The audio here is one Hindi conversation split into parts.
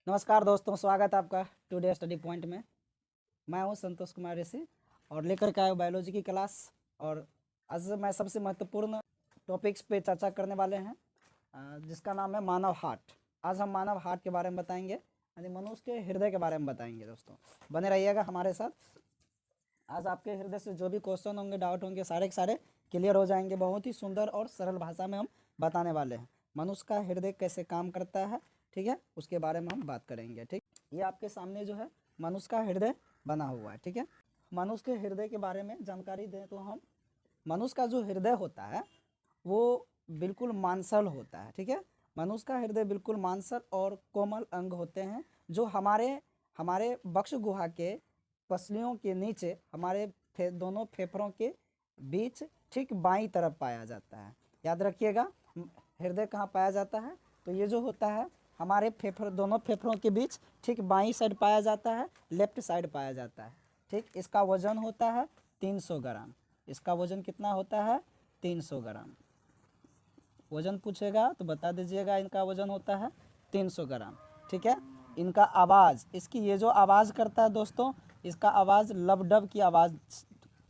नमस्कार दोस्तों, स्वागत है आपका टुडे स्टडी पॉइंट में। मैं हूं संतोष कुमार ऋषि और लेकर के आया बायोलॉजी की क्लास। और आज मैं सबसे महत्वपूर्ण टॉपिक्स पे चर्चा करने वाले हैं, जिसका नाम है मानव हार्ट। आज हम मानव हार्ट के बारे में बताएंगे, यानी मनुष्य के हृदय के बारे में बताएंगे। दोस्तों बने रहिएगा हमारे साथ। आज आपके हृदय से जो भी क्वेश्चन होंगे, डाउट होंगे, सारे के सारे क्लियर हो जाएंगे। बहुत ही सुंदर और सरल भाषा में हम बताने वाले हैं मनुष्य का हृदय कैसे काम करता है। ठीक है, उसके बारे में हम बात करेंगे। ठीक, ये आपके सामने जो है मनुष्य का हृदय बना हुआ है। ठीक है, मनुष्य के हृदय के बारे में जानकारी दें तो हम मनुष्य का जो हृदय होता है वो बिल्कुल मांसल होता है। ठीक है, मनुष्य का हृदय बिल्कुल मांसल और कोमल अंग होते हैं, जो हमारे हमारे वक्ष गुहा के पसलियों के नीचे हमारे दोनों फेफड़ों के बीच ठीक बाईं तरफ पाया जाता है। याद रखिएगा, हृदय कहाँ पाया जाता है, तो ये जो होता है हमारे दोनों फेफड़ों के बीच ठीक बाईं साइड पाया जाता है, लेफ्ट साइड पाया जाता है। ठीक, इसका वजन होता है 300 ग्राम। इसका वजन कितना होता है? 300 ग्राम। वजन पूछेगा तो बता दीजिएगा, इनका वजन होता है 300 ग्राम। ठीक है, इनका आवाज़, इसकी ये जो आवाज़ करता है दोस्तों, इसका आवाज़ लबडब की आवाज़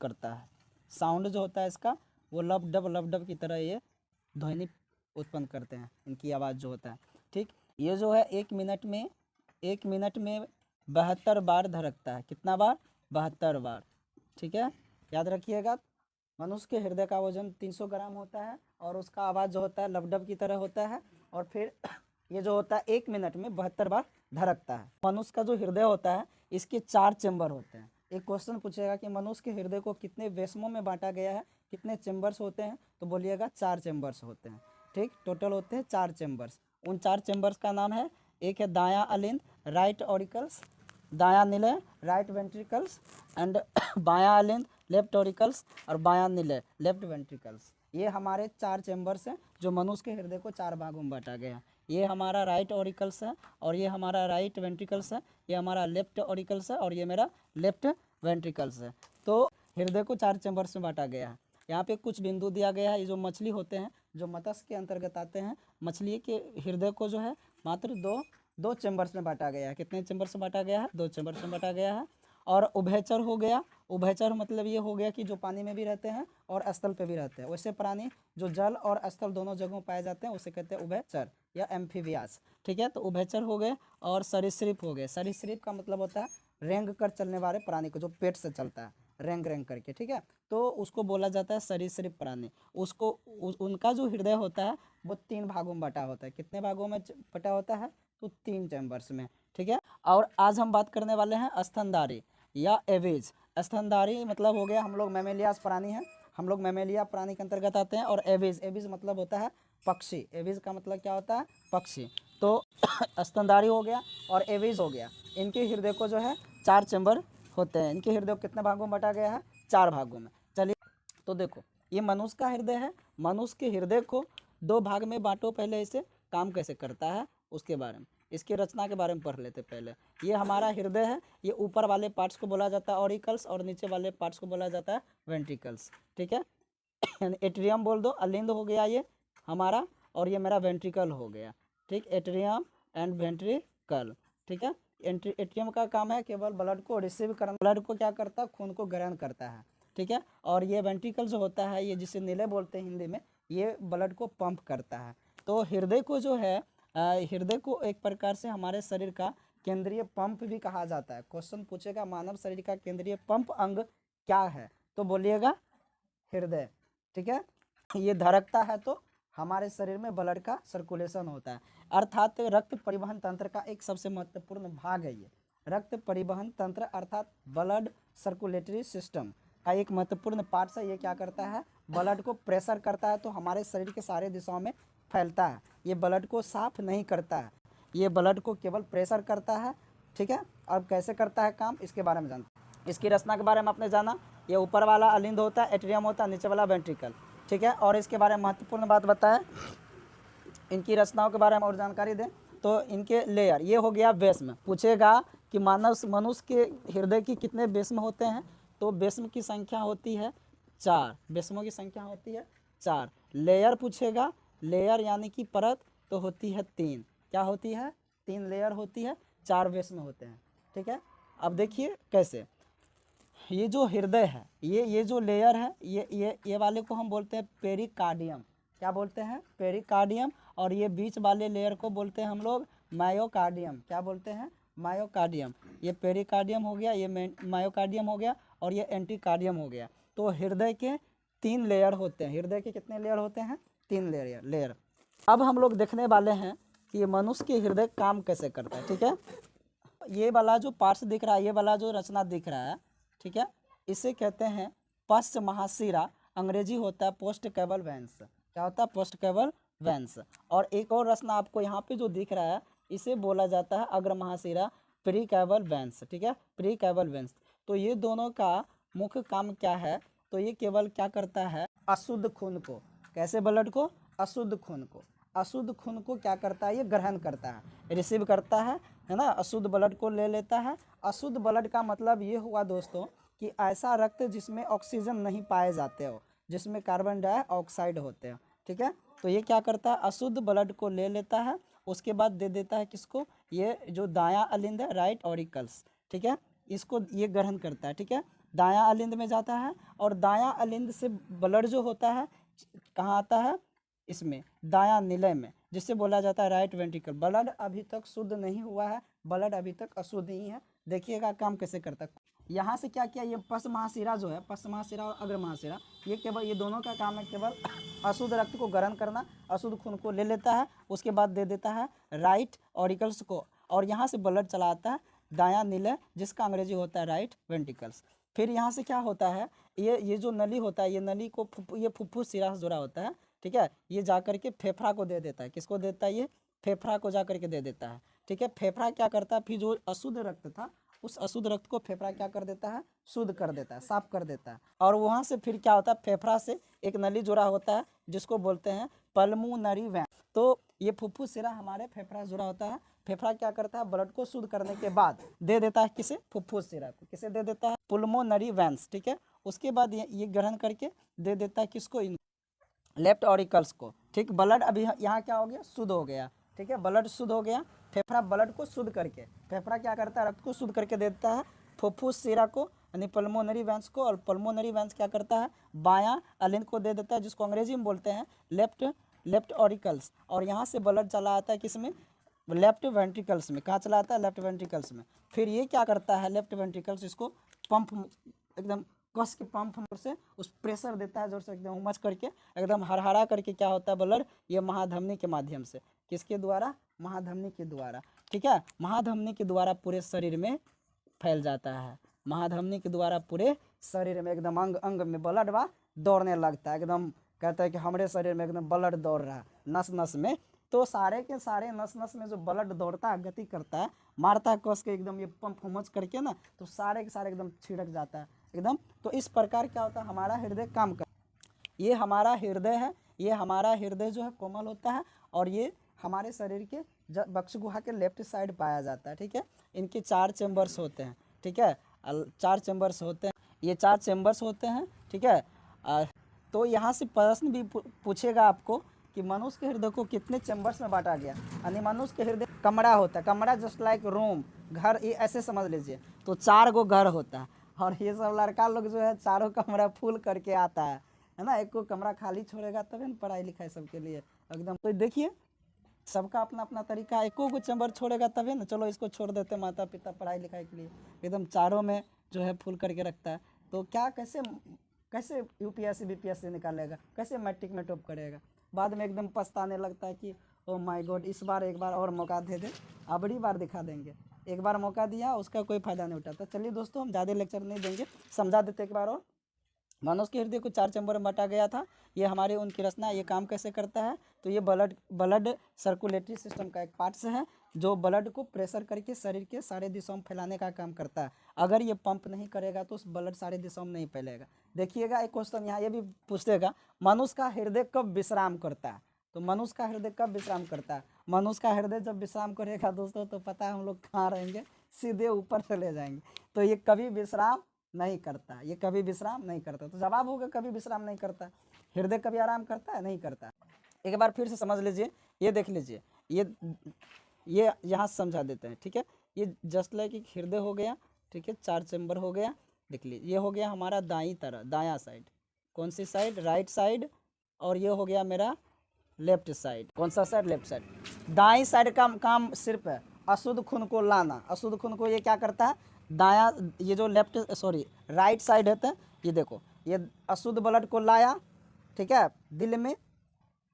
करता है। साउंड जो होता है इसका, वो लबडब की तरह ये ध्वनि उत्पन्न करते हैं, इनकी आवाज़ जो होता है। ठीक, ये जो है 1 मिनट में 72 बार धड़कता है। कितना बार? 72 बार। ठीक है, याद रखिएगा। मनुष्य के हृदय का वजन 300 ग्राम होता है और उसका आवाज़ जो होता है लबडब की तरह होता है। और फिर ये जो होता है 1 मिनट में 72 बार धड़कता है। मनुष्य का जो हृदय होता है, इसके 4 चेंबर होते हैं। एक क्वेश्चन पूछेगा कि मनुष्य के हृदय को कितने वेशमों में बांटा गया है, कितने चेंबर्स होते हैं, तो बोलिएगा 4 चेंबर्स होते हैं। ठीक, टोटल होते हैं 4 चेंबर्स। उन 4 चेंबर्स का नाम है, एक है दाया अलिंद, राइट ऑरिकल्स, दाया निलय, राइट वेंट्रिकल्स, एंड बायां अलिंद, लेफ्ट ऑरिकल्स, और बायां निलय, लेफ्ट वेंट्रिकल्स। ये हमारे 4 चेंबर्स हैं, जो मनुष्य के हृदय को 4 भागों में बांटा गया है। ये हमारा राइट ऑरिकल्स है, और ये हमारा राइट वेंट्रिकल्स है, ये हमारा लेफ्ट ऑरिकल्स है, और ये मेरा लेफ्ट वेंट्रिकल्स है। तो हृदय को 4 चेंबर्स में बांटा गया है। यहाँ पे कुछ बिंदु दिया गया है। ये जो मछली होते हैं, जो मत्स्य के अंतर्गत आते हैं, मछली के हृदय को जो है मात्र दो चेंबर्स में बांटा गया है। कितने चेंबर्स में बांटा गया है? 2 चेंबर्स में बांटा गया है। और उभयचर हो गया। उभयचर मतलब ये हो गया कि जो पानी में भी रहते हैं और स्थल पे भी रहते हैं। वैसे प्राणी जो जल और स्थल दोनों जगहों पाए जाते हैं, उसे कहते हैं उभयचर या एम्फीबियास। ठीक है, तो उभयचर हो गए। और सरीसृप हो गए। सरीसृप का मतलब होता है रेंग कर चलने वाले प्राणी को, जो पेट से चलता है रेंग रेंग करके। ठीक है, तो उसको बोला जाता है सरीसृप प्राणी। उसको उनका जो हृदय होता है वो 3 भागों में बटा होता है। कितने भागों में बटा होता है? तो 3 चैम्बर्स में। ठीक है, और आज हम बात करने वाले हैं स्तनधारी या एविज। स्तनधारी मतलब हो गया, हम लोग मैमेलियास प्राणी हैं, हम लोग मैमेलिया प्राणी के अंतर्गत आते हैं। और एविज, एविज मतलब होता है पक्षी। एविज का मतलब क्या होता है? पक्षी। तो स्तनधारी हो गया और एविज हो गया। इनके हृदय को जो है 4 चैम्बर होते हैं। इनके हृदय को कितने भागों में बांटा गया है? 4 भागों में। चलिए, तो देखो, ये मनुष्य का हृदय है। मनुष्य के हृदय को 2 भाग में बांटो। पहले इसे काम कैसे करता है उसके बारे में, इसकी रचना के बारे में पढ़ लेते पहले। ये हमारा हृदय है। ये ऊपर वाले पार्ट्स को बोला जाता है ऑरिकल्स, और नीचे वाले पार्ट्स को बोला जाता है वेंट्रिकल्स। ठीक है, एट्रियम बोल दो, अलिंद हो गया ये हमारा, और ये मेरा वेंट्रिकल हो गया। ठीक, एट्रियम एंड वेंट्रिकल। ठीक है, एट्रियम का काम है केवल ब्लड को रिसीव करना, ब्लड को क्या करता है? खून को ग्रहण करता है। ठीक है, और ये वेंट्रिकल जो होता है, ये जिसे नीले बोलते हैं हिंदी में, ये ब्लड को पंप करता है। तो हृदय को जो है, हृदय को एक प्रकार से हमारे शरीर का केंद्रीय पंप भी कहा जाता है। क्वेश्चन पूछेगा मानव शरीर का केंद्रीय पंप अंग क्या है, तो बोलिएगा हृदय। ठीक है, ये धड़कता है तो हमारे शरीर में ब्लड का सर्कुलेशन होता है, अर्थात रक्त परिवहन तंत्र का एक सबसे महत्वपूर्ण भाग है ये। रक्त परिवहन तंत्र अर्थात ब्लड सर्कुलेटरी सिस्टम का एक महत्वपूर्ण पार्ट है। ये क्या करता है? ब्लड को प्रेशर करता है तो हमारे शरीर के सारे दिशाओं में फैलता है। ये ब्लड को साफ नहीं करता है, ये ब्लड को केवल प्रेशर करता है। ठीक है, अब कैसे करता है काम, इसके बारे में जानते हैं। इसकी रचना के बारे में आपने जाना, ये ऊपर वाला अलिंद होता है, एट्रियम होता है, नीचे वाला वेंट्रिकल। ठीक है, और इसके बारे में महत्वपूर्ण बात बताएं, इनकी रचनाओं के बारे में और जानकारी दें। तो इनके लेयर, ये हो गया बेस्म। पूछेगा कि मनुष्य के हृदय की कितने बेस्म होते हैं, तो बेस्म की संख्या होती है 4। बेस्मों की संख्या होती है 4। लेयर पूछेगा, लेयर यानी कि परत, तो होती है 3। क्या होती है? 3 लेयर होती है, 4 बेस में होते हैं, ठीक है। अब देखिए कैसे, ये जो हृदय है, ये जो लेयर है, ये वाले को हम बोलते हैं पेरिकार्डियम। क्या बोलते हैं? पेरिकार्डियम। और ये बीच वाले लेयर को बोलते हैं हम लोग मायोकार्डियम। क्या बोलते हैं? मायोकार्डियम। ये पेरिकार्डियम हो गया, ये मायोकार्डियम हो गया, और ये एंटीकार्डियम हो गया। तो हृदय के 3 लेयर होते हैं। हृदय के कितने लेयर होते हैं? 3 लेयर। अब हम लोग देखने वाले हैं कि ये मनुष्य के हृदय काम कैसे करता है, ठीक है। ये वाला जो पार्ट्स दिख रहा है, ये वाला जो रचना दिख रहा है, ठीक है, इसे कहते हैं पश्च महाशिरा। अंग्रेजी होता है पोस्ट कैबल वेंस। क्या होता है? Post caval veins. और एक और रचना आपको यहाँ पे जो दिख रहा है, इसे बोला जाता है अग्र महाशिरा प्री कैबल वेंस, ठीक है, प्री कैबल वेंस। तो ये दोनों का मुख्य काम क्या है? तो ये केवल क्या करता है? अशुद्ध खून को, कैसे ब्लड को? अशुद्ध खून को, अशुद्ध खून को क्या करता है? ये ग्रहण करता है, रिसीव करता है ना, अशुद्ध ब्लड को ले लेता है। अशुद्ध ब्लड का मतलब ये हुआ दोस्तों कि ऐसा रक्त जिसमें ऑक्सीजन नहीं पाए जाते हो, जिसमें कार्बन डाइऑक्साइड होते हैं, ठीक है। तो ये क्या करता है? अशुद्ध ब्लड को ले लेता है, उसके बाद दे देता है किसको? ये जो दायां अलिंद है, राइट ऑरिकल्स, ठीक है, इसको ये ग्रहण करता है, ठीक है। दायां अलिंद में जाता है, और दायां अलिंद से ब्लड जो होता है कहाँ आता है? इसमें दायां निलय में, जिससे बोला जाता है राइट वेंट्रिकल। ब्लड अभी तक शुद्ध नहीं हुआ है, ब्लड अभी तक अशुद्ध ही है। देखिएगा काम कैसे करता है। यहाँ से क्या किया? ये पश्च महाशिरा जो है, पश्च महाशिरा और अग्र महाशिरा, ये केवल ये दोनों का काम है केवल अशुद्ध रक्त को ग्रहण करना, अशुद्ध खून को ले लेता है, उसके बाद दे देता है राइट ऑरिकल्स को, और यहाँ से ब्लड चला आता है दायां निलय, जिसका अंग्रेजी होता है राइट वेंट्रिकल्स। फिर यहाँ से क्या होता है? ये जो नली होता है, ये नली को ये फुफ्फुस शिरा से जुड़ा होता है, ठीक है। ये जाकर के फेफड़ा को दे देता है। किसको देता है? ये फेफड़ा को जाकर के दे देता है, ठीक है। फेफड़ा क्या करता है? फिर जो अशुद्ध रक्त था, उस अशुद्ध रक्त को फेफड़ा क्या कर देता है? शुद्ध कर देता है, साफ कर देता है। और वहाँ से फिर क्या होता है? फेफड़ा से एक नली जुड़ा होता है, जिसको बोलते हैं पल्मोनरी वेन। तो ये फुफ्फुस शिरा हमारे फेफड़ा से जुड़ा होता है। फेफड़ा क्या करता है? ब्लड को शुद्ध करने के बाद दे देता है किसे? फुफ्फुस शिरा को। किसे दे देता है? पुल्मोनरी वेंस, ठीक है। उसके बाद ये ग्रहण करके दे देता है किसको? लेफ्ट ऑरिकल्स को, ठीक। ब्लड अभी यहाँ क्या हो गया? शुद्ध हो गया, ठीक है, ब्लड शुद्ध हो गया। फेफड़ा ब्लड को शुद्ध करके, फेफड़ा क्या करता है? रक्त को शुद्ध करके देता है फुफ्फुस शिरा को, यानी पल्मोनरी वेंस को। और पल्मोनरी वेंस क्या करता है? बायां अलिंद को दे देता है, जिसको अंग्रेजी में बोलते हैं लेफ्ट ऑरिकल्स। और यहाँ से ब्लड चला आता है किसमें? लेफ्ट वेंट्रिकल्स में। कहाँ चला आता है? लेफ्ट वेंट्रिकल्स में। फिर ये क्या करता है? लेफ्ट वेंट्रिकल्स इसको पंप, एकदम कस के पंप से उस प्रेशर देता है जोर से, एकदम उमच करके, एकदम हरहरा करके क्या होता है? ब्लड ये महाधमनी के माध्यम से, किसके द्वारा? महाधमनी के द्वारा, ठीक है। महाधमनी के द्वारा पूरे शरीर में फैल जाता है। महाधमनी के द्वारा पूरे शरीर में एकदम अंग अंग में ब्लड बा दौड़ने लगता है। एकदम कहता है कि हमारे शरीर में एकदम ब्लड दौड़ रहा है, नस नस में। तो सारे के सारे नस नस में जो ब्लड दौड़ता है, गति करता है, मारता है कस के, एकदम ये पंप उमच करके ना, तो सारे के सारे एकदम छिड़क जाता है एकदम। तो इस प्रकार क्या होता है? हमारा हृदय काम कर, ये हमारा हृदय है। ये हमारा हृदय जो है कोमल होता है, और ये हमारे शरीर के वक्ष गुहा के लेफ्ट साइड पाया जाता है, ठीक है। इनके 4 चेम्बर्स होते हैं, ठीक है, 4 चेम्बर्स होते हैं, ये 4 चेम्बर्स होते हैं, ठीक है। तो यहाँ से प्रश्न भी पूछेगा आपको कि मनुष्य के हृदय को कितने चेम्बर्स में बांटा गया। यानी मनुष्य के हृदय कमरा होता है, कमरा जस्ट लाइक रूम, घर, ये ऐसे समझ लीजिए। तो 4 गो घर होता है, और ये सब लड़का लोग जो है चारों कमरा फुल करके आता है ना। एक को कमरा खाली छोड़ेगा तभी ना पढ़ाई लिखाई सबके लिए एकदम। तो देखिए सबका अपना अपना तरीका है। एको को चैम्बर छोड़ेगा तभी ना, चलो इसको छोड़ देते माता पिता पढ़ाई लिखाई के लिए, एकदम चारों में जो है फुल करके रखता है। तो क्या कैसे कैसे यूपीएससी बीपीएससी निकालेगा? कैसे मैट्रिक में टॉप करेगा? बाद में एकदम पछताने लगता है कि ओ माय गॉड, इस बार एक बार और मौका दे दे, अबड़ी बार दिखा देंगे। एक बार मौका दिया, उसका कोई फायदा नहीं उठाता। चलिए दोस्तों, हम ज़्यादा लेक्चर नहीं देंगे, समझा देते एक बार और। मनुष्य के हृदय को 4 चैम्बर में बांटा गया था। ये हमारे उनकी रचना, ये काम कैसे करता है? तो ये ब्लड सर्कुलेटरी सिस्टम का एक पार्ट्स है, जो ब्लड को प्रेशर करके शरीर के सारे दिशाओं में फैलाने का काम करता है। अगर ये पंप नहीं करेगा तो उस ब्लड सारे दिशाओं में नहीं फैलेगा। देखिएगा एक क्वेश्चन यहाँ ये भी पूछेगा, मनुष्य का हृदय कब विश्राम करता है? तो मनुष्य का हृदय कब विश्राम करता है? मनुष्य का हृदय जब विश्राम करेगा दोस्तों, तो पता है हम लोग कहाँ रहेंगे? सीधे ऊपर चले जाएंगे। तो ये कभी विश्राम नहीं करता, ये कभी विश्राम नहीं करता। तो जवाब होगा कभी विश्राम नहीं करता। हृदय कभी आराम करता है? नहीं करता। एक बार फिर से समझ लीजिए, ये देख लीजिए, ये यहाँ से समझा देते हैं, ठीक है। ये जस्ट लाइक एक हृदय हो गया, ठीक है, 4 चैम्बर हो गया। देख लीजिए ये हो गया हमारा दाई तरफ, दायां साइड, कौन सी साइड, राइट साइड। और ये हो गया मेरा लेफ्ट साइड, कौन सा साइड, लेफ्ट साइड। दाई साइड का काम सिर्फ है अशुद्ध खून को लाना, अशुद्ध खून को ये क्या करता है, दायां, ये जो लेफ्ट सॉरी राइट साइड है, ये देखो ये अशुद्ध ब्लड को लाया, ठीक है, दिल में,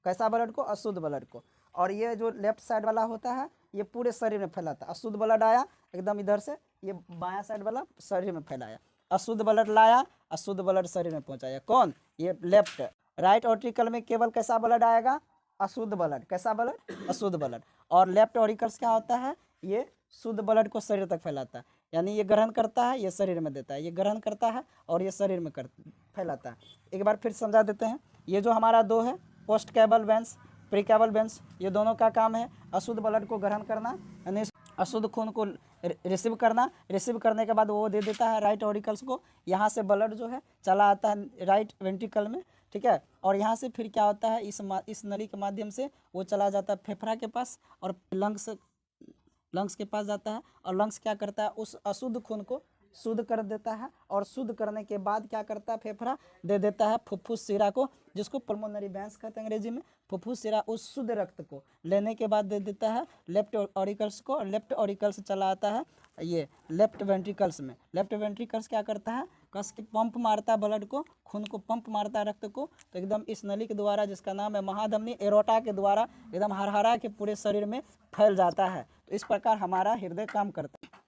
कैसा ब्लड को, अशुद्ध ब्लड को। और ये जो लेफ्ट साइड वाला होता है ये पूरे शरीर में फैलाता है। अशुद्ध ब्लड आया एकदम इधर से, ये बायां साइड वाला शरीर में फैलाया, अशुद्ध ब्लड लाया, अशुद्ध ब्लड शरीर में पहुंचाया, कौन, ये लेफ्ट। राइट ऑर्टिकल में केवल कैसा ब्लड आएगा, अशुद्ध ब्लड, कैसा ब्लड, अशुद्ध ब्लड। और लेफ्ट ऑरिकल्स क्या होता है, ये शुद्ध ब्लड को शरीर तक फैलाता है, यानी ये ग्रहण करता है, ये शरीर में देता है, ये ग्रहण करता है और ये शरीर में फैलाता है। एक बार फिर समझा देते हैं। ये जो हमारा दो है, post caval veins, pre caval veins, ये दोनों का काम है अशुद्ध ब्लड को ग्रहण करना, यानी अशुद्ध खून को रिसीव करना। रिसीव करने के बाद वो दे देता है राइट ऑरिकल्स को, यहाँ से ब्लड जो है चला आता है राइट वेंट्रिकल में, ठीक है। और यहाँ से फिर क्या होता है, इस नली के माध्यम से वो चला जाता है फेफड़ा के पास और लंग्स के पास जाता है। और लंग्स क्या करता है, उस अशुद्ध खून को शुद्ध कर देता है। और शुद्ध करने के बाद क्या करता है, फेफड़ा दे देता है फुफ्फुस शिरा को, जिसको पल्मोनरी वेंस कहते हैं अंग्रेजी में। फुफ्फुस शिरा उस शुद्ध रक्त को लेने के बाद दे देता है लेफ्ट ऑरिकल्स को, और लेफ्ट ऑरिकल्स चला आता है ये लेफ्ट वेंट्रिकल्स में। लेफ्ट वेंट्रिकल्स क्या करता है, कस के पंप मारता है ब्लड को, खून को पंप मारता है रक्त को, तो एकदम इस नली के द्वारा, जिसका नाम है महाधमनी, एरोटा के द्वारा एकदम हरहरा के पूरे शरीर में फैल जाता है। तो इस प्रकार हमारा हृदय काम करता है।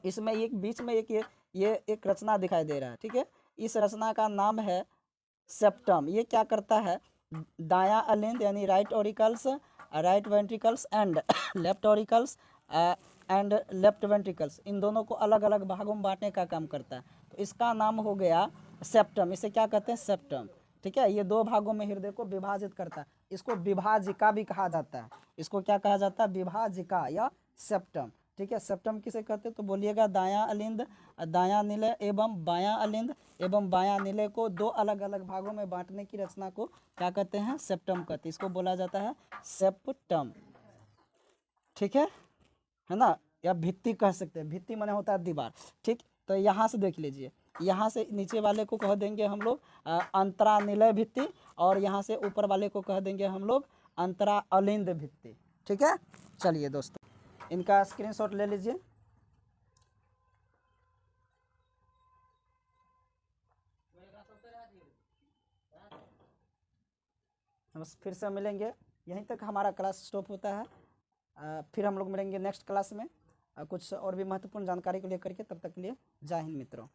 इसमें एक बीच में ये एक रचना दिखाई दे रहा है, ठीक है। इस रचना का नाम है सेप्टम। ये क्या करता है, दायां अलिंद यानी right auricles, right ventricles and left auricles and left ventricles, इन दोनों को अलग अलग भागों में बांटने का काम करता है। तो इसका नाम हो गया सेप्टम। इसे क्या कहते हैं, सेप्टम, ठीक है। ये दो भागों में हृदय को विभाजित करता है। इसको विभाजिका भी कहा जाता है। इसको क्या कहा जाता है, विभाजिका या सेप्टम, ठीक है। सेप्टम किसे कहते हैं, तो बोलिएगा दायां अलिंद, दायां निलय एवं बायां अलिंद एवं बायां निलय को दो अलग अलग भागों में बांटने की रचना को क्या कहते हैं, सेप्टम कहते हैं। इसको बोला जाता है सेप्टम, ठीक है ना। या भित्ति कह सकते हैं, भित्ति माने होता है दीवार, ठीक। तो यहाँ से देख लीजिए, यहाँ से नीचे वाले को कह देंगे हम लोग अंतरानिलय भित्ति, और यहाँ से ऊपर वाले को कह देंगे हम लोग अंतरा अलिंद भित्ति, ठीक है। चलिए दोस्तों, इनका स्क्रीनशॉट ले लीजिए। हम फिर से मिलेंगे, यहीं तक हमारा क्लास स्टॉप होता है। फिर हम लोग मिलेंगे नेक्स्ट क्लास में कुछ और भी महत्वपूर्ण जानकारी को लेकर के। तब तक के लिए जय हिंद मित्रों।